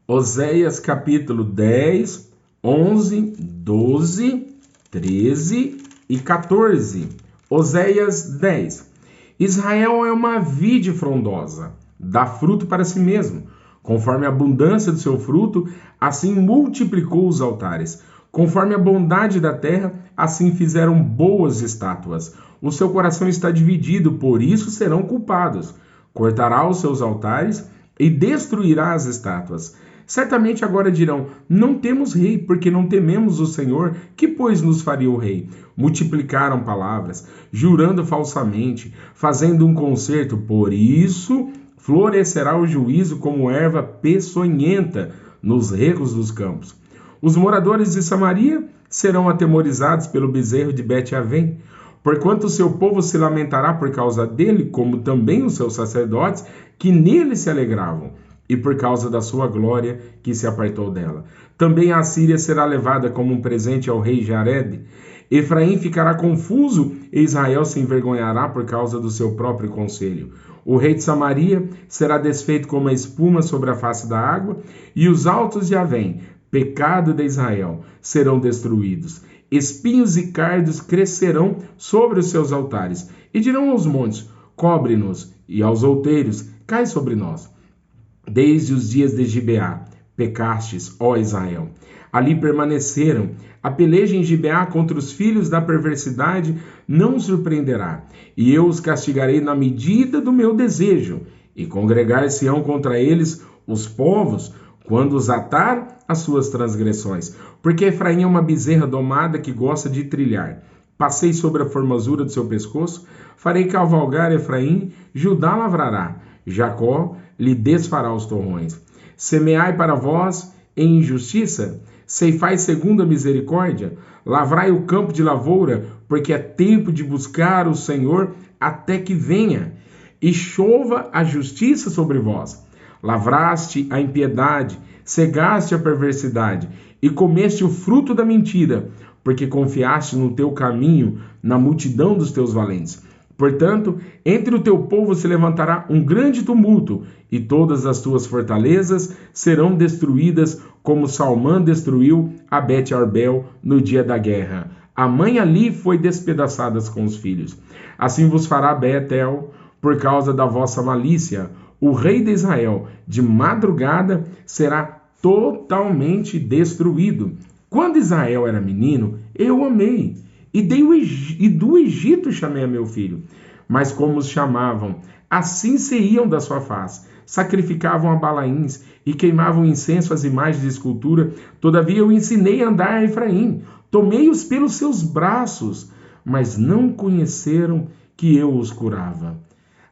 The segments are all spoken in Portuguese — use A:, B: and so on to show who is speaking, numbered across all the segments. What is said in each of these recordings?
A: Oséias capítulo 10, 11, 12, 13 e 14. Oséias 10. Israel é uma vide frondosa, dá fruto para si mesmo. Conforme a abundância do seu fruto, assim multiplicou os altares. Conforme a bondade da terra, assim fizeram boas estátuas. O seu coração está dividido, por isso serão culpados. Cortará os seus altares e destruirá as estátuas. Certamente agora dirão: não temos rei, porque não tememos o Senhor, que pois nos faria o rei? Multiplicaram palavras, jurando falsamente, fazendo um concerto, por isso florescerá o juízo como erva peçonhenta nos recos dos campos. Os moradores de Samaria serão atemorizados pelo bezerro de Bet-Avém, porquanto o seu povo se lamentará por causa dele, como também os seus sacerdotes, que nele se alegravam, e por causa da sua glória, que se apartou dela. Também a Assíria será levada como um presente ao rei Jared. Efraim ficará confuso, e Israel se envergonhará por causa do seu próprio conselho. O rei de Samaria será desfeito como a espuma sobre a face da água, e os altos de Avém, pecado de Israel, serão destruídos. Espinhos e cardos crescerão sobre os seus altares, e dirão aos montes: cobre-nos, e aos outeiros: cai sobre nós. Desde os dias de Gibeá, pecastes, ó Israel. Ali permaneceram. A peleja em Gibeá contra os filhos da perversidade não surpreenderá, e eu os castigarei na medida do meu desejo, e congregar-se-ão contra eles os povos, quando os atar as suas transgressões. Porque Efraim é uma bezerra domada que gosta de trilhar. Passei sobre a formosura do seu pescoço, farei cavalgar Efraim, Judá lavrará, Jacó lhe desfará os torrões. Semeai para vós em injustiça, ceifai segundo a misericórdia, lavrai o campo de lavoura, porque é tempo de buscar o Senhor até que venha, e chova a justiça sobre vós. Lavraste a impiedade, cegaste a perversidade, e comeste o fruto da mentira, porque confiaste no teu caminho, na multidão dos teus valentes. Portanto, entre o teu povo se levantará um grande tumulto, e todas as tuas fortalezas serão destruídas, como Salmã destruiu a Bet-Arbel no dia da guerra. A mãe ali foi despedaçada com os filhos. Assim vos fará Betel, por causa da vossa malícia. O rei de Israel, de madrugada, será totalmente destruído. Quando Israel era menino, eu o amei, e do Egito chamei a meu filho. Mas como os chamavam, assim se iam da sua face, sacrificavam a Balaíns e queimavam incenso às imagens de escultura. Todavia eu ensinei a andar a Efraim, tomei-os pelos seus braços, mas não conheceram que eu os curava.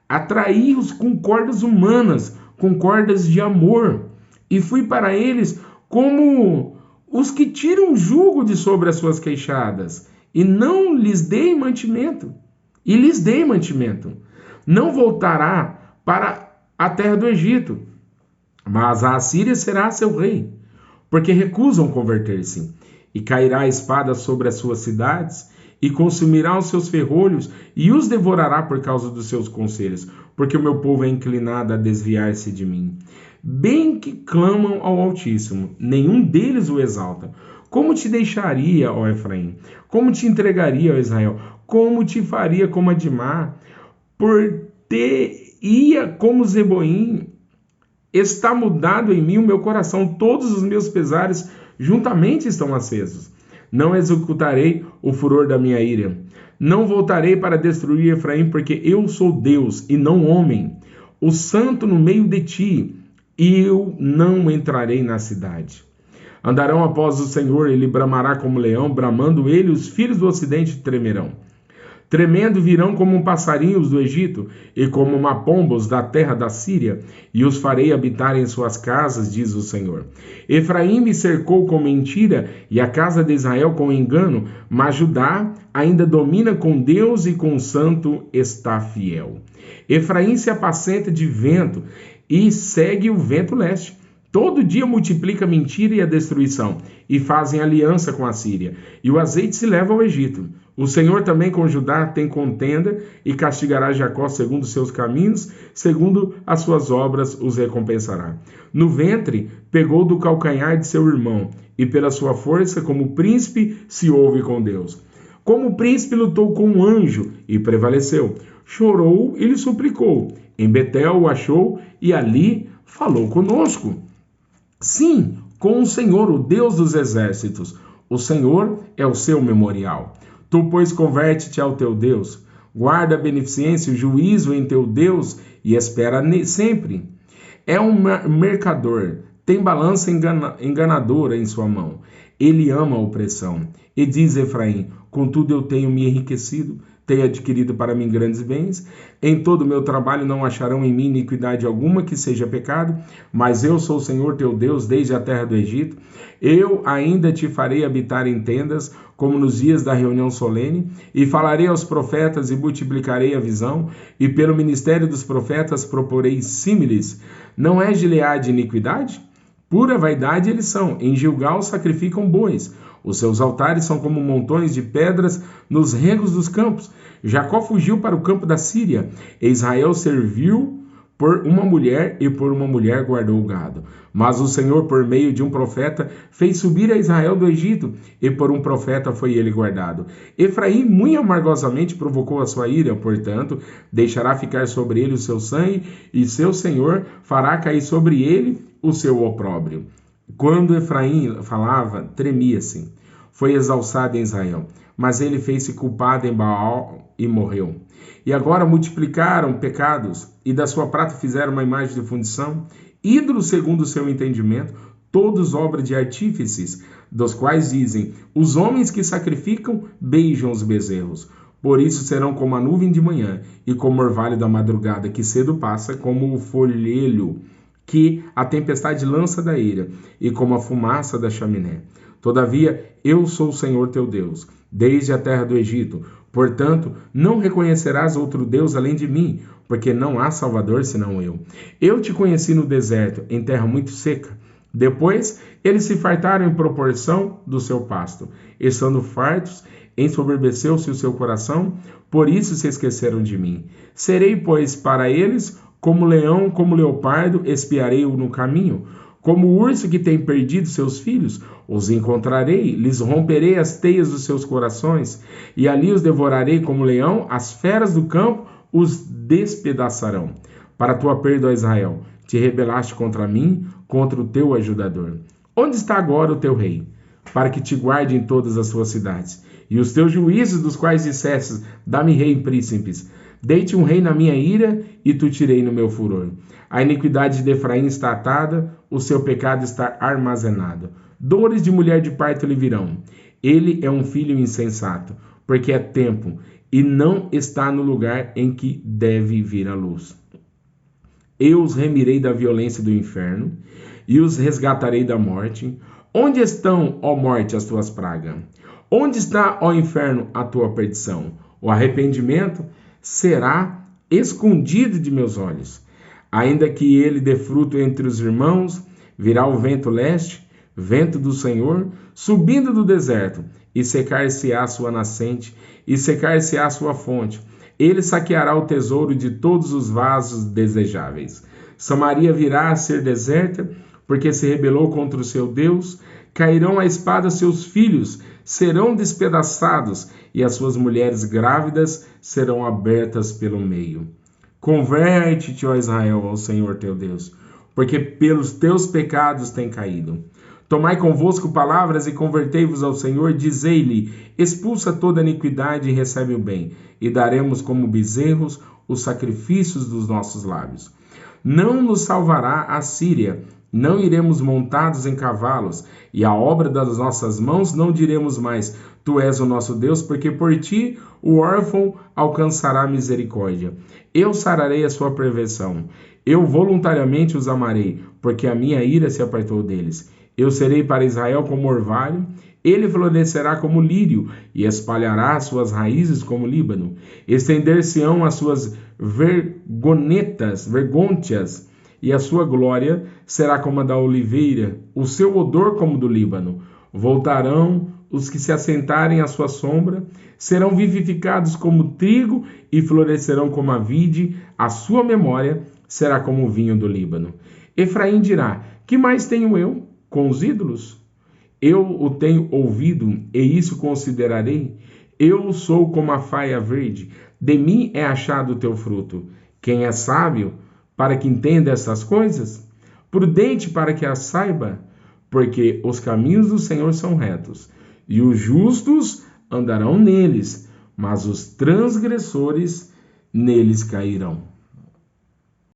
A: Atraí-os com cordas humanas, com cordas de amor, e fui para eles como os que tiram jugo de sobre as suas queixadas, e não lhes dei mantimento. Não voltará para a terra do Egito, mas a Assíria será seu rei, porque recusam converter-se. E cairá a espada sobre as suas cidades, e consumirá os seus ferrolhos, e os devorará por causa dos seus conselhos, porque o meu povo é inclinado a desviar-se de mim. Bem que clamam ao Altíssimo, nenhum deles o exalta. Como te deixaria, ó Efraim? Como te entregaria, ó Israel? Como te faria como Adimá? Por te ia como Zeboim. Está mudado em mim o meu coração, todos os meus pesares juntamente estão acesos. Não executarei o furor da minha ira. Não voltarei para destruir Efraim, porque eu sou Deus e não homem, o santo no meio de ti, e eu não entrarei na cidade. Andarão após o Senhor, ele bramará como leão, bramando ele, os filhos do ocidente tremerão. Tremendo virão como um passarinho os do Egito, e como uma pomba os da terra da Síria, e os farei habitar em suas casas, diz o Senhor. Efraim me cercou com mentira, e a casa de Israel com engano, mas Judá ainda domina com Deus e com o santo está fiel. Efraim se apacenta de vento, e segue o vento leste. Todo dia multiplica a mentira e a destruição, e fazem aliança com a Síria, e o azeite se leva ao Egito. O Senhor também com Judá tem contenda e castigará Jacó segundo os seus caminhos, segundo as suas obras os recompensará. No ventre pegou do calcanhar de seu irmão, e pela sua força como príncipe se houve com Deus. Como príncipe lutou com um anjo e prevaleceu. Chorou e lhe suplicou. Em Betel o achou e ali falou conosco. Sim, com o Senhor, o Deus dos exércitos. O Senhor é o seu memorial. Tu, pois, converte-te ao teu Deus. Guarda a beneficência e o juízo em teu Deus e espera sempre. É um mercador, tem balança enganadora em sua mão. Ele ama a opressão. E diz Efraim, contudo eu tenho me enriquecido, tenho adquirido para mim grandes bens. Em todo o meu trabalho não acharão em mim iniquidade alguma que seja pecado, mas eu sou o Senhor teu Deus desde a terra do Egito. Eu ainda te farei habitar em tendas, como nos dias da reunião solene, e falarei aos profetas e multiplicarei a visão, e pelo ministério dos profetas proporei símiles. Não é Gileade iniquidade? Pura vaidade eles são, em Gilgal sacrificam bois. Os seus altares são como montões de pedras nos regos dos campos. Jacó fugiu para o campo da Síria, e Israel serviu por uma mulher, e por uma mulher guardou o gado. Mas o Senhor, por meio de um profeta, fez subir a Israel do Egito, e por um profeta foi ele guardado. Efraim muito amargosamente provocou a sua ira, portanto, deixará ficar sobre ele o seu sangue, e seu Senhor fará cair sobre ele o seu opróbrio. Quando Efraim falava, tremia-se. Foi exalçado em Israel, mas ele fez-se culpado em Baal e morreu. E agora multiplicaram pecados, e da sua prata fizeram uma imagem de fundição, ídolos segundo o seu entendimento, todos obra de artífices, dos quais dizem, os homens que sacrificam beijam os bezerros. Por isso serão como a nuvem de manhã, e como o orvalho da madrugada, que cedo passa, como o folhelho que a tempestade lança da ira, e como a fumaça da chaminé. Todavia, eu sou o Senhor teu Deus, desde a terra do Egito. Portanto, não reconhecerás outro Deus além de mim, porque não há Salvador senão eu. Eu te conheci no deserto, em terra muito seca. Depois, eles se fartaram em proporção do seu pasto. Estando fartos, ensoberbeceu-se o seu coração, por isso se esqueceram de mim. Serei, pois, para eles como leão, como leopardo, espiarei-o no caminho. Como o urso que tem perdido seus filhos, os encontrarei, lhes romperei as teias dos seus corações, e ali os devorarei como leão, as feras do campo os despedaçarão. Para tua perda, ó Israel, te rebelaste contra mim, contra o teu ajudador. Onde está agora o teu rei? Para que te guarde em todas as suas cidades. E os teus juízos, dos quais dissestes, dá-me rei e príncipes. Deite um rei na minha ira, e tu tirei no meu furor. A iniquidade de Efraim está atada, o seu pecado está armazenado. Dores de mulher de parto lhe virão. Ele é um filho insensato, porque é tempo, e não está no lugar em que deve vir a luz. Eu os remirei da violência do inferno, e os resgatarei da morte. Onde estão, ó morte, as tuas pragas? Onde está, ó inferno, a tua perdição? O arrependimento será escondido de meus olhos. Ainda que ele dê fruto entre os irmãos, virá o vento leste, vento do Senhor, subindo do deserto, e secar-se-á sua nascente, e secar-se-á sua fonte. Ele saqueará o tesouro de todos os vasos desejáveis. Samaria virá a ser deserta, porque se rebelou contra o seu Deus. Cairão à espada seus filhos, serão despedaçados, e as suas mulheres grávidas serão abertas pelo meio. Converte-te, ó Israel, ao Senhor teu Deus, porque pelos teus pecados tem caído. Tomai convosco palavras e convertei-vos ao Senhor, dizei-lhe, expulsa toda iniquidade e recebe o bem, e daremos como bezerros os sacrifícios dos nossos lábios. Não nos salvará a Síria, não iremos montados em cavalos, e a obra das nossas mãos não diremos mais, tu és o nosso Deus, porque por ti o órfão alcançará misericórdia. Eu sararei a sua perversão, eu voluntariamente os amarei, porque a minha ira se apartou deles. Eu serei para Israel como orvalho, ele florescerá como lírio, e espalhará as suas raízes como Líbano. Estender-se-ão as suas vergônteas, e a sua glória será como a da oliveira, o seu odor como do Líbano. Voltarão os que se assentarem à sua sombra, serão vivificados como trigo e florescerão como a vide, a sua memória será como o vinho do Líbano. Efraim dirá: que mais tenho eu com os ídolos? Eu o tenho ouvido, e isso considerarei. Eu sou como a faia verde, de mim é achado o teu fruto. Quem é sábio para que entenda essas coisas? Prudente para que as saiba? Porque os caminhos do Senhor são retos, e os justos andarão neles, mas os transgressores neles cairão.